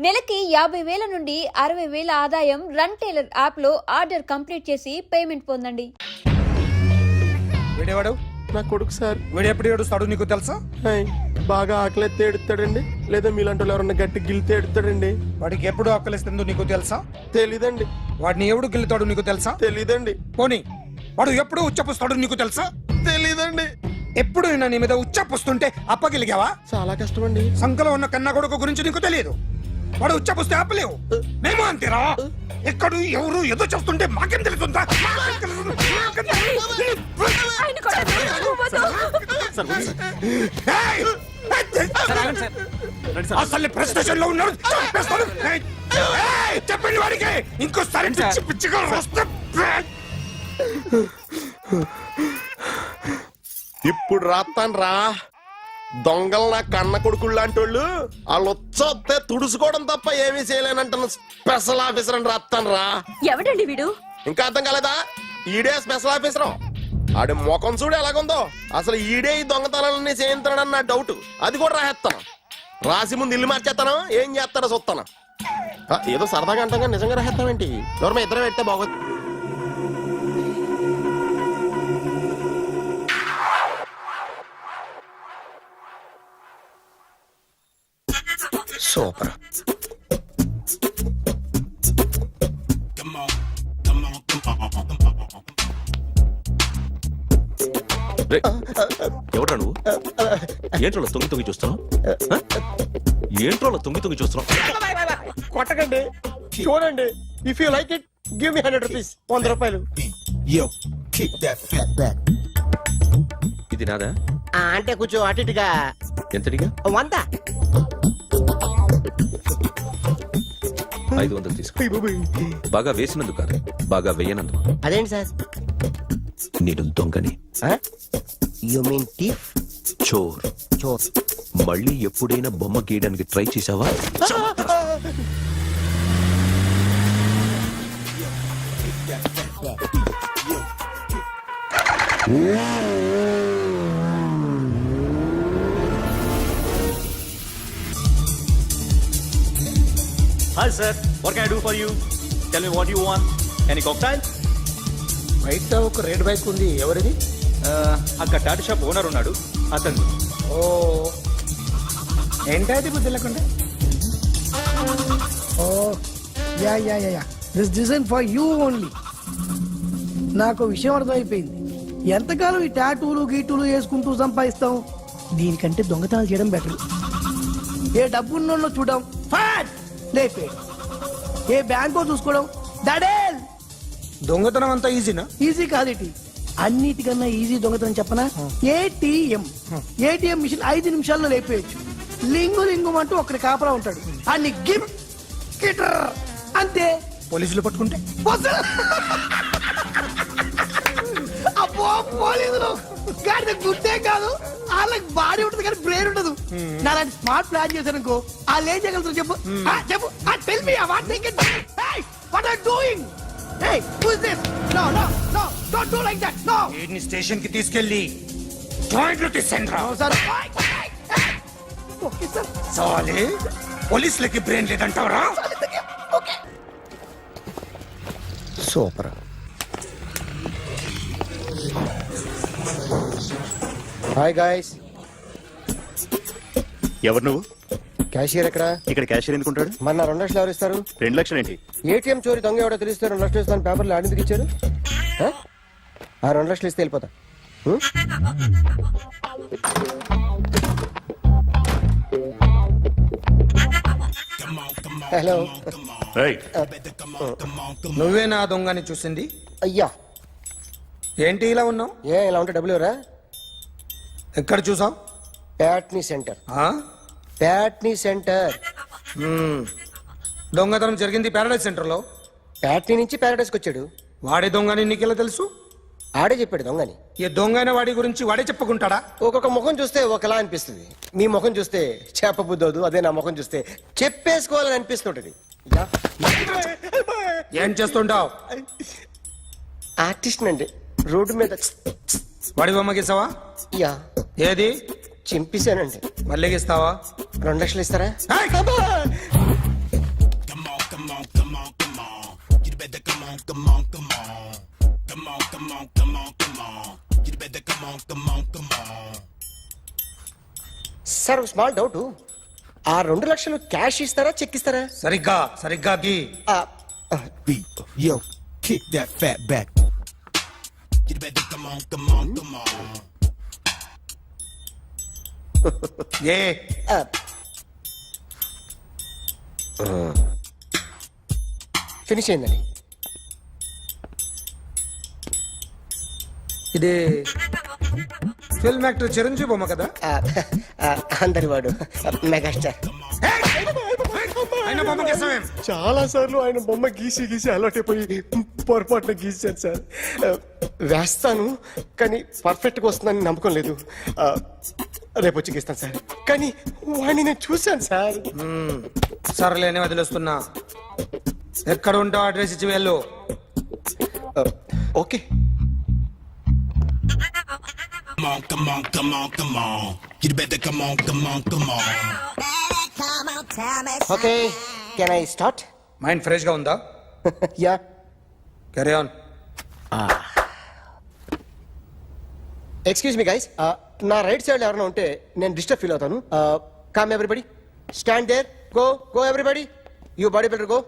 నెలకి 50,000 నుండి 60,000 ఆదాయం రన్ టైలర్ యాప్ లో ఆర్డర్ కంప్లీట్ చేసి పేమెంట్ పొందండి. వీడేవాడు? నా కొడుకు సార్. వీడు ఎప్పుడు ఏడుస్తాడు నీకు తెలుసా? బాగా ఆకలిస్తే ఎడుతాడండి, లేదా మీలాంటి వాళ్ళు ఎవరన్నా గట్టి గిల్తే ఎడుతాడండి. వాడికి ఎప్పుడు ఆకలిస్తుందో నీకు తెలుసా? తెలీదండి. వాడిని ఎవడు గిల్లుతాడు నీకు తెలుసా? తెలీదండి. పోనీ వాడు ఎప్పుడు ఉచ్చపుస్తాడు నీకు తెలుసా? తెలీదండి. ఎప్పుడు నీ మీద ఉచ్చపుస్తుంటే అప్పగిలిగావా? చాలా కష్టం అండి. సంకలో ఉన్న కన్న కొడుకు గురించి నీకు తెలియదు. వాడు ఉచ్చపుస్తే ఆపలేవు. మేము అంతేరా. ఎక్కడు ఎవరు ఏదో చేస్తుంటే మాకేం తెలుస్తుందా? అసలు ప్రెస్ స్టేషన్ లో ఉన్నాడు. చెప్పండి వాడికి ఇంకోసారి పిచ్చి పిచ్చిగా వస్తే. ఇప్పుడు రాత్తాను రా. దొంగలు నా కన్న కొడుకులు లాంటి వాళ్ళు వాళ్ళు వచ్చొస్తే తుడుచుకోవడం తప్ప ఏమీ చేయలేనంటున్న స్పెషల్ ఆఫీసర్ అని రాత్తాను రా. ఎవడండి వీడు? ఇంకా అర్థం కాలేదా? ఈడే స్పెషల్ ఆఫీసర్. ఆడి ముఖం చూడు ఎలాగుందో. అసలు ఈడే ఈ దొంగతనాలన్నీ చేయించాడని నా డౌట్. అది కూడా రాసేస్తాను. రాసి ముందు ఇల్లు మార్చేస్తాను. ఏం చేస్తారో చూస్తాను. ఏదో సరదాగా అంటాగా నిజంగా రాసేస్తామేంటి? ఎవరన్నా ఇద్దరు పెడితే బాగోదు. సూపర్. ఎవడ్రా నువ్వు? ఏంట్రోలో తొంగి తొంగి చూస్తున్నావు? ఏంట్రోలో తొంగి తొంగి చూస్తున్నావు? కొట్టకండి, చూడండి. If you like it give me 100 rupees. 100 రూపాయలు. ఇది నాదా? అంటే కొంచెం అటు ఇటుగా. ఎంతడిగా? 100. 500 తీసుకో. బాగా వేసినందుకు కాదు, బాగా వేయనందుకు. అదేంటి సార్? నేను దొంగని. You mean thief? చోర్. చోర్. మళ్ళీ ఎప్పుడైనా బొమ్మ గీయడానికి ట్రై చేసావా? Hi sir, what can I do for you? Tell me what you want. Any cocktail? బయట ఒక రెడ్ బైక్ ఉంది. ఎవరిది? అక్కడ టాటా షాప్ ఓనర్ ఉన్నాడు, అతను. ఓ ఏంటది బుద్ధి లేకుండా? Oh yeah yeah yeah this design for you only. నాకు విషయం అర్థమైపోయింది. ఎంతకాలం ఈ టాటూలు గీటూలు వేసుకుంటూ సంపాదిస్తాం? దీనికంటే దొంగతనాలు చేయడం బెటర్. ఏ డబ్బున్నోళ్ళు చూడడం ఫాట్ లేపే, ఏ బ్యాంకో చూసుకోవడం దడేల్. దొంగతనం అంతా ఈజీనా? ఈజీ కాదేటి, అన్నిటికన్నా ఈజీ దొంగతనం చెప్పనా? ఏటీఎం మిషన్ 5 నిమిషాల్లో లేపేయచ్చు. లింగు లింగు అంటూ ఒకటి కాపలా ఉంటాడు. అన్ని గిమ్ గిటర్ అంతే. పోలీసులు పట్టుకుంటే? అబ్బో పోలీసులు గాడి గుర్తే కాదు, వాళ్ళకి బాడీ ఉంటుంది కానీ బ్రెయిన్ ఉండదు. నాలాంటి స్మార్ట్ ప్లాన్ చేశాను అనుకో, వాళ్ళు ఏం చేయగలుగుతారు చెప్పు? చెప్పు. Tell me what they can. Hey what are doing? Hey who is this? No no no don't do like that. No. వీడిని స్టేషన్ కి తీసుకెళ్ళి జాయింట్ తీసుకురా. Sir okay sir. సాలే పోలీసులకి బ్రెయిన్ లేదంటావరా? ఓకే. సూపర్. Hi guys. ఎవరు నువ్వు? Cashier ఎక్కడ? ఇక్కడ క్యాషియర్ ఎందుకుంటాడు? మన 2 లక్షలు ఎవరు ఇస్తారు? 2 లక్షలు ఏంటి? ఏటీఎం చోరీ దొంగ ఎవడో తెలిస్తే 2 లక్షలు ఇస్తాను పేపర్లు ఆడిందుకు ఇచ్చారు. ఆ 2 లక్షలు ఇస్తే వెళ్ళిపోతా. హలో. నువ్వే నా దొంగని చూసింది? అయ్యా ఏంటి ఇలా ఉన్నావు? ఇలా ఉంటే డబ్బులు ఎవరా? ఎక్కడ చూసావు? ప్యాట్నీ సెంటర్. ప్యాట్నీ సెంటర్. దొంగతనం జరిగింది ప్యారడైజ్ సెంటర్ లో. ప్యాట్నీ నుంచి ప్యారడైజ్కి వచ్చాడు. వాడే దొంగని నీకెలా తెలుసు? ఆడే చెప్పాడు దొంగని. ఈ దొంగైన వాడి గురించి వాడే చెప్పుకుంటాడా? ఒక్కొక్క ముఖం చూస్తే ఒకలా అనిపిస్తుంది. మీ ముఖం చూస్తే చెప్పబుద్దోదు, అదే నా ముఖం చూస్తే చెప్పేసుకోవాలని అనిపిస్తుంటది. ఏం చేస్తుంటావు? ఆర్టిస్ట్ అండి. రోడ్డు మీద వాడి బొమ్మ గీసావా? యా. ఏది? చింపేశానండి. మళ్ళీ గీస్తావా? 2 లక్షలు ఇస్తారా? సార్ ఒక స్మాల్ డౌట్, ఆ 2 లక్షలు క్యాష్ ఇస్తారా చెక్ ఇస్తారా? సరిగ్గా గీ. beat. Yo, kick that fat back. You better come on, come on, come on. A finish అయిందండి. ఇది ఫిల్మ్ యాక్టర్ చిరంజీవి బొమ్మ కదా? అందరి వాడు మెగాస్టార్. ఆయన బొమ్మ గీసావేం? చాలా సార్లు ఆయన బొమ్మ గీసి అలవాటైపోయి పొరపాటున గీసాను సార్. వేస్తాను కానీ పర్ఫెక్ట్ గా వస్తుందని నమ్మకం లేదు. రేపు వచ్చి గీస్తాను సార్. కానీ వాడిని నేను చూశాను సార్. సర్లేని వదిలేస్తున్నా. ఎక్కడ ఉంటావు అడ్రస్ ఇచ్చి వెళ్ళు. Okay. Come on, come on, come on, come on. You better come on, come on, come on. Okay, can I start? Mind fresh గా ఉందా? Yeah. Carry on. Excuse me guys, నా right side ఎవరైనా ఉంటే నేను disturb feel అవుతాను. Come everybody, stand there, go everybody, you body builder go.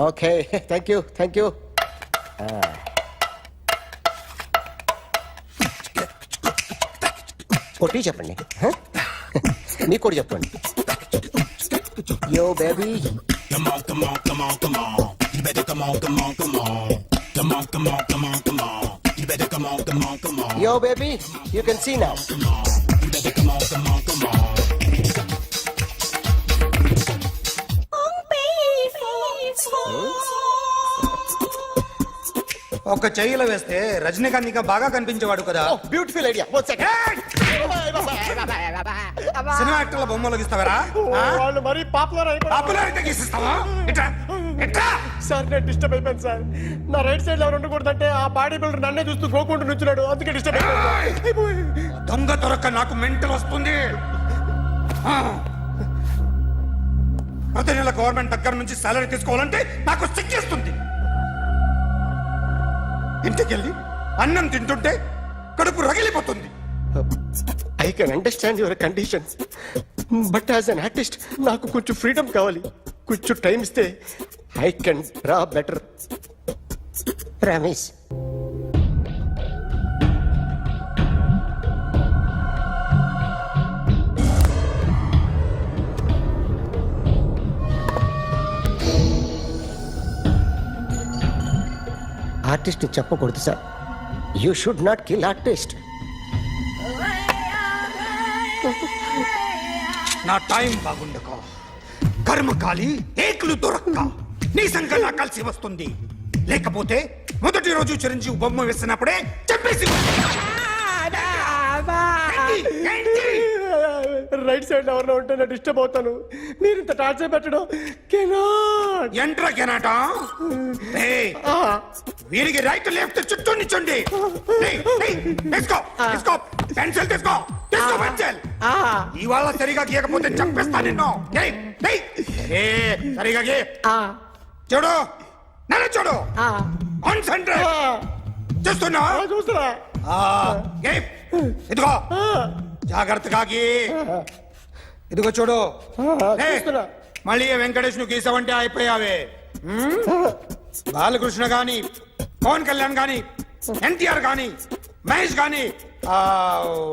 Okay, thank you. కొట్టి చెప్పండి. మీకు కూడా చెప్పండి. Yo baby. Come on, come on, come on, come on. You better come on, come on, come on. Come on, come on, come on, come on. You better come on, come on, come on. Yo, baby, you can see now. Come on. You better come on, come on, come on. ఒక చెయ్యిలో వేస్తే రజనీకాంత్ ఇంకా బాగా కనిపించేవాడు కదా. Oh, beautiful idea. One second. Cinema యాక్టర్ల బొమ్మలు గీస్తావరా? వాళ్ళు మరీ పాపులర్ పాపులారిటీ గీసిస్తావా? ఎట్లా? సార్ నేను డిస్టర్బ్ అయిపోయాను సార్. నా రైట్ సైడ్ ఎవరు ఉండకూడదంటే ఆ బాడీ బిల్డర్ నన్నే చూస్తూ గోకుంటూ నుంచున్నాడు, అందుకే డిస్టర్బ్ అయిపోయాను. దొంగ దొరక్క నాకు మెంటల్ వస్తుంది. ప్రతి నెల గవర్నమెంట్ దగ్గర నుంచి సాలరీ తీసుకోవాలంటే నాకు సిగ్గేస్తుంది. ఇంటికెళ్ళి అన్నం తింటుంటే కడుపు రగిలిపోతుంది. I can understand your conditions, but as an artist నాకు కొంచెం ఫ్రీడమ్ కావాలి. కొంచెం టైం ఇస్తే I can draw better. Promise. Artist చెప్పకూడదు sir. You should not kill artist. నా టైం బాగుండక కర్మకాలి ఏకులు దొరక్క నీ సంకల్లా కలిసి వస్తుంది. లేకపోతే మొదటి రోజు చిరంజీవి బొమ్మ వేసినప్పుడే చెప్పేసి రైట్ సైడ్ ఎవరిలో ఉంటే నేను డిస్టర్బ్ అవుతాను. మీరు ఇంత టార్చర్ పెట్టడం కెనాట్. ఎంట్రా కెనాట. వీరికి రైట్ లెఫ్ట్ చుట్టూ నిచ్చండి. పెన్సిల్ తీసుకో పెన్సిల్. ఇవాళ సరిగా గీయకపోతే చంపేస్తా నిన్ను. సరిగా గీ. చూడు నన్ను చూడు. కాన్సంట్రేట్ చూస్తున్నా. ఇదిగో జాగ్రత్తగా గీ. ఇదిగో చూడు. మళ్ళీ వెంకటేష్ ను గీసావంటే అయిపోయావే. బాలకృష్ణ గాని, పవన్ కళ్యాణ్ గాని, ఎన్టీఆర్ గాని, మహేష్ గాని,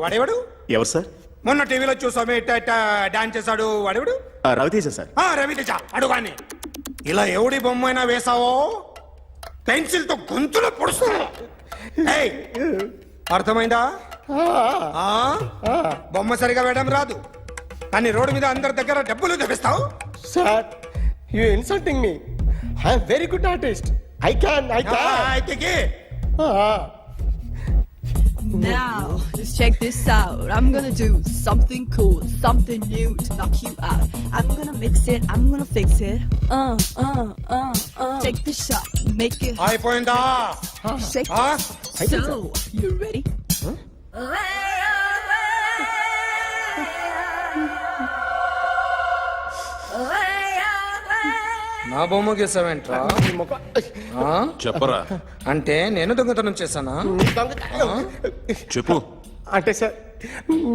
వాడేవాడు ఎవరు సార్? మొన్న టీవీలో చూసామే డాన్స్ చేశాడు వాడేవాడు? రవితేజ సార్. రవితేజ అడుగాని. ఇలా ఎవడి బొమ్మ అయినా వేసావో పెన్సిల్ తో గొంతులో పొడుస్తావు. అర్థమైందా? బొమ్మ సరిగా వేయడం రాదు కానీ రోడ్డు మీద అందరి దగ్గర డబ్బులు తెప్పిస్తావు. Sir you insulting me. I am very good artist. I can. అయితే Now, just check this out. I'm gonna do something cool, something new to knock you out. I'm gonna mix it, I'm gonna fix it. Take the shot, make it అయిపోయిందా? shake. So, you ready? నా బొమ్మ గీసావేంట్రా? చెప్పరా. అంటే నేను దొంగతనం చేశానా? చెప్పు. అంటే సార్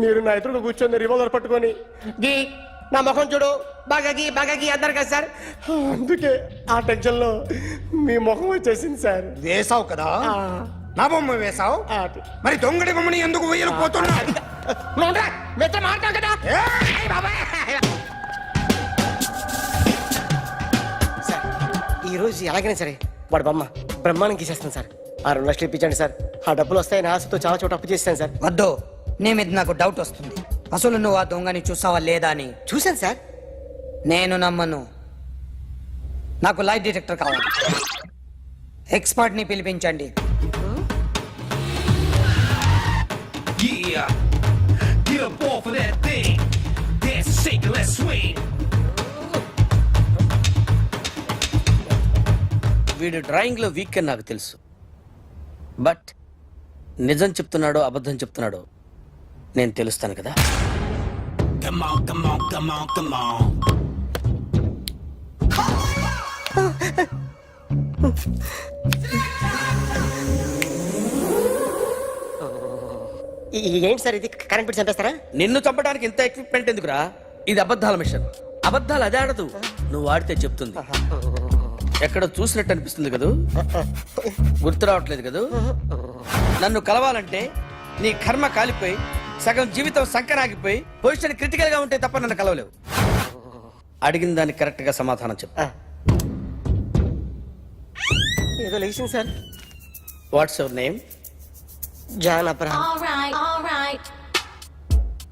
మీరు నా ఎదురుగా కూర్చొని రివాల్వర్ పట్టుకొని గీ నా ముఖం చూడు బాగా గీ అన్నారు కదా సార్, అందుకే ఆ టెన్షన్లో మీ ముఖం వచ్చేసింది సార్. వేసావు కదా, నా బొమ్మ వేసావు, మరి దొంగడి బొమ్మని ఎందుకు వేయలు పోతున్నా? మీతో మాట్లాడు కదా సార్. ఈరోజు ఎలాగైనా సరే వాడు బొమ్మ బ్రహ్మాండం గీసేస్తాను సార్. 6 లక్షలు ఇప్పించండి సార్. ఆ డబ్బులు వస్తాయని ఆశతో చాలా చోట అప్పు చేస్తాను సార్. వద్దు, నీ మీద నాకు డౌట్ వస్తుంది. అసలు నువ్వు ఆ దొంగని చూసావా లేదా అని. చూశాను సార్. నేను నమ్మను. నాకు లైట్ డిటెక్టర్ కావాలి. ఎక్స్పర్ట్ ని పిలిపించండి. Yeah, get up off of that thing. Dance and shake and let's swing. వీడు డ్రాయింగ్ లో వీక్ అని నాకు తెలుసు, బట్ నిజం చెప్తున్నాడో అబద్ధం చెప్తున్నాడో నేను తెలుస్తాను కదా. Come on, come on, come on, come on. ఏంటి సార్ ఇది, కరెంట్ బిల్ చంపేస్తారా? నిన్ను చంపడానికి ఇంత ఎక్విప్మెంట్ ఎందుకురా? ఇది అబద్ధాల మిషన్. అబద్ధాలు అదే ఆడదు, నువ్వు ఆడితే చెప్తుంది. ఎక్కడ చూసినట్టు అనిపిస్తుంది కదూ, గుర్తు రావట్లేదు కదూ. నన్ను కలవాలంటే నీ కర్మ కాలిపోయి సగం జీవితం సంకరాగిపోయి పొజిషన్ క్రిటికల్ గా ఉంటే తప్ప నన్ను కలవలేవు. అడిగిన దానికి కరెక్ట్ గా సమాధానం చెప్పు. ఏదో లేచింది sir. What's your name? John Abraham.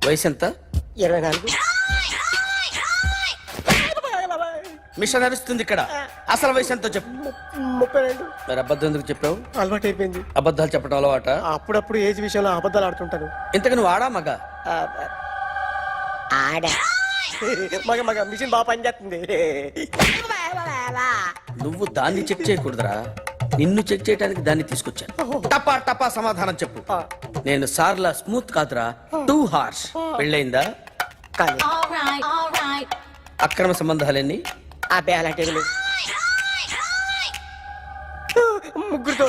వయసు ఎంత? 24. మిషన్ నడుస్తుంది ఇక్కడ. అసలు వయసు ఎంతో చెప్పు. 32. మరి అబద్ధం ఎందుకు చెప్పావు? అలవాటు అయిపోయింది. అబద్ధాలు చెప్పడం అలవాట? అప్పుడప్పుడు ఏజ్ విషయంలో అబద్ధాలు ఆడుతుంటాను. ఇంతకు నువ్వు ఆడా మగ? ఆడా. మగ మిషన్ బాగా పనిచేస్తుంది. నువ్వు దాన్ని చెక్ చేయకూడదురా, నిన్ను చెక్ చేయడానికి దాన్ని తీసుకొచ్చాను. టపా టపా సమాధానం చెప్పు. నేను సార్లా స్మూత్ కాదురా, టూ హార్ష్. పెళ్ళయిందా? కానీ అక్రమ సంబంధాలన్నీ? అబ్బాయి అలాంటివి లేవు. ముగ్గురుతో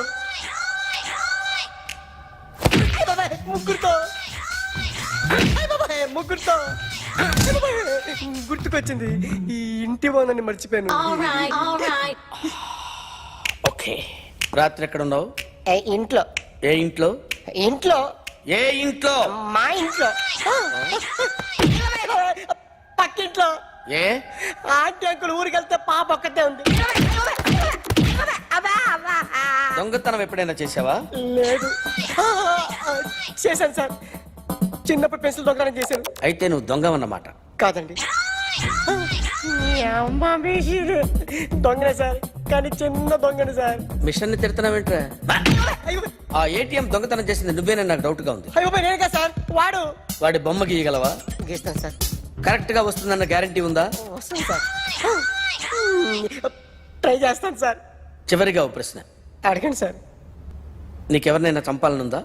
గుర్తుకొచ్చింది. ఈ ఇంటి వాళ్ళని మర్చిపోయాను. ఓకే. రాత్రి ఎక్కడ ఉన్నావు? ఇంట్లో. ఏ ఇంట్లో? ఇంట్లో. ఏ ఇంట్లో? మా ఇంట్లో. పక్కింట్లో. ఏ ఆంటీ అంకుల్ ఊరికి వెళ్తే పాప ఒక్కతే ఉంది. దొంగతనం ఎప్పుడైనా చేసావా? లేదు. చేశాను సార్, చిన్నప్పుడు పెన్సిల్ దొంగతనం చేశాను. అయితే నువ్వు దొంగవన్నమాట. కాదండి, దొంగనే సార్, కానీ చిన్న దొంగని సార్. మిషన్ ని తిడుతున్నావేంట్రా? ఆ ఏటీఎం దొంగతనం చేసింది నువ్వేనని నాకు డౌట్ గా ఉంది. అయ్యో నేను కదా సార్, వాడి బొమ్మ గీయగలవా? గీస్తాను సార్. కరెక్ట్ గా వస్తుందన్న గ్యారంటీ ఉందా? వస్తాను సార్, ట్రై చేస్తాను సార్. చివరిగా ఓ ప్రశ్న అడగండి సార్. నీకెవరినైనా చంపాలనుందా?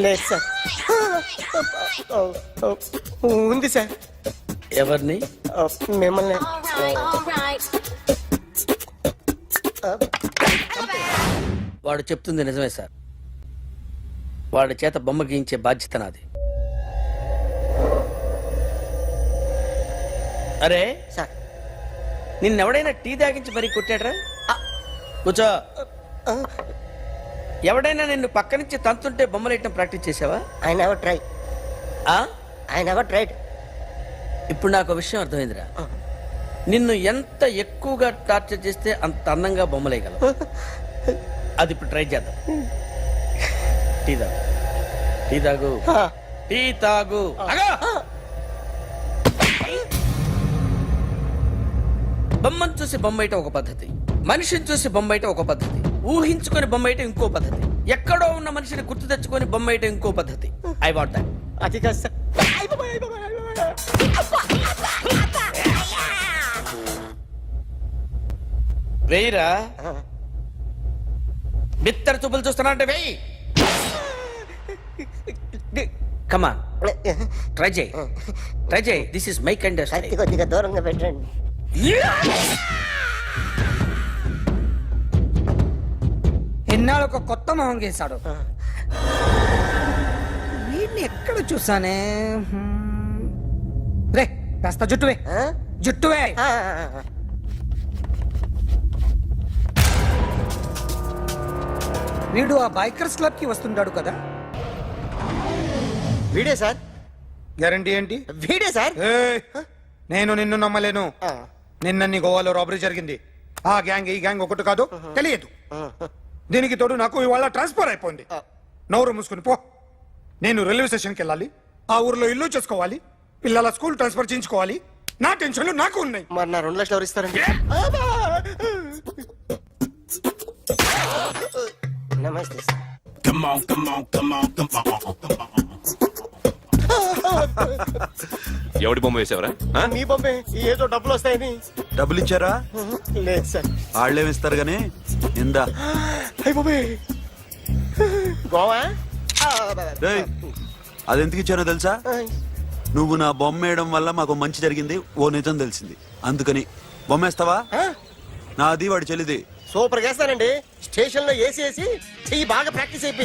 లేదు సార్. ఉంది సార్. ఎవరిని? మిమ్మల్ని. వాడు చెప్తుంది నిజమే సార్. వాడి చేత బొమ్మ గీయించే బాధ్యత నాది. అరే సార్, నిన్నెవడైనా టీ తాగించి మరీ కొట్టాడ్రా? కూర్చో. ఎవడైనా నిన్ను పక్క నుంచి తంతుంటే బొమ్మలేయటం ప్రాక్టీస్ చేసావా? I never try. I never tried. ఇప్పుడు నాకు విషయం అర్థమైందిరా. నిన్ను ఎంత ఎక్కువగా టార్చర్ చేస్తే అంత అందంగా బొమ్మలేయగలవు. అది ఇప్పుడు ట్రై చేద్దాం. టీ తాగు, టీ తాగు, టీ తాగు. బొమ్మను చూసి బొమ్మేయటం ఒక పద్ధతి, మనిషిని చూసి బొమ్మేయటం ఒక పద్ధతి, ఊహించుకొని బొమ్మేయటం ఇంకో పద్ధతి, ఎక్కడో ఉన్న మనిషిని గుర్తు తెచ్చుకొని బొమ్మేయటం ఇంకో పద్ధతి. I want that. అది కాదు సార్. వేయిరా. బిత్తర చూపులు చూస్తున్నా అంటే వేయి. కమాన్, ట్రై చేయి, ట్రై చేయి. This is my kind of style. కొద్దిగా దూరంగా పెట్టండి. ఎన్నాళ్ళు ఒక కొత్త మొహం గీశాడు. వీడిని ఎక్కడ చూసానే రే కాస్త జుట్టువే జుట్టువే వీడు ఆ బైకర్స్ క్లబ్ కి వస్తుంటాడు కదా. వీడే సార్, గ్యారంటీ ఏంటి? వీడే సార్. ఏయ్, నేను నిన్ను నమ్మలేను. నిన్న నీ గోవాలో రాబరీ జరిగింది. ఆ గ్యాంగ్ ఈ గ్యాంగ్ ఒకటి కాదు, తెలియదు. దీనికి తోడు నాకు ఇవాళ ట్రాన్స్ఫర్ అయిపోయింది. నోరు మూసుకుని పో. నేను రైల్వే స్టేషన్కి వెళ్ళాలి, ఆ ఊర్లో ఇల్లు చేసుకోవాలి, పిల్లల స్కూల్ ట్రాన్స్ఫర్ చేయించుకోవాలి. నా టెన్షన్లు నాకు ఉన్నాయి. మరి నా 2 లక్షలు ఎవరు ఇస్తారండి? నమస్తే sir. Come on, come on, come on, come on, come on. ఎవడి బొమ్మ వేసావరా? మీ బొమ్మే, ఏదో డబ్బులు వస్తాయని. డబ్బులు ఇచ్చారా? లేదు సార్. వాళ్ళేమిస్తారు గానీ ఇందా. అయ్య బాబే, గోవా. రేయ్, అది ఎందుకు ఇచ్చానో తెలుసా? నువ్వు నా బొమ్మ వేయడం వల్ల మాకు మంచి జరిగింది, ఓ నిజం తెలిసింది. అందుకని బొమ్మేస్తావా? నాది వాడి చెల్లిది. సూపర్ చేస్తానండి. స్టేషన్ లో ఏసీ చెయ్యి బాగా ప్రాక్టీస్ అయిపోయింది.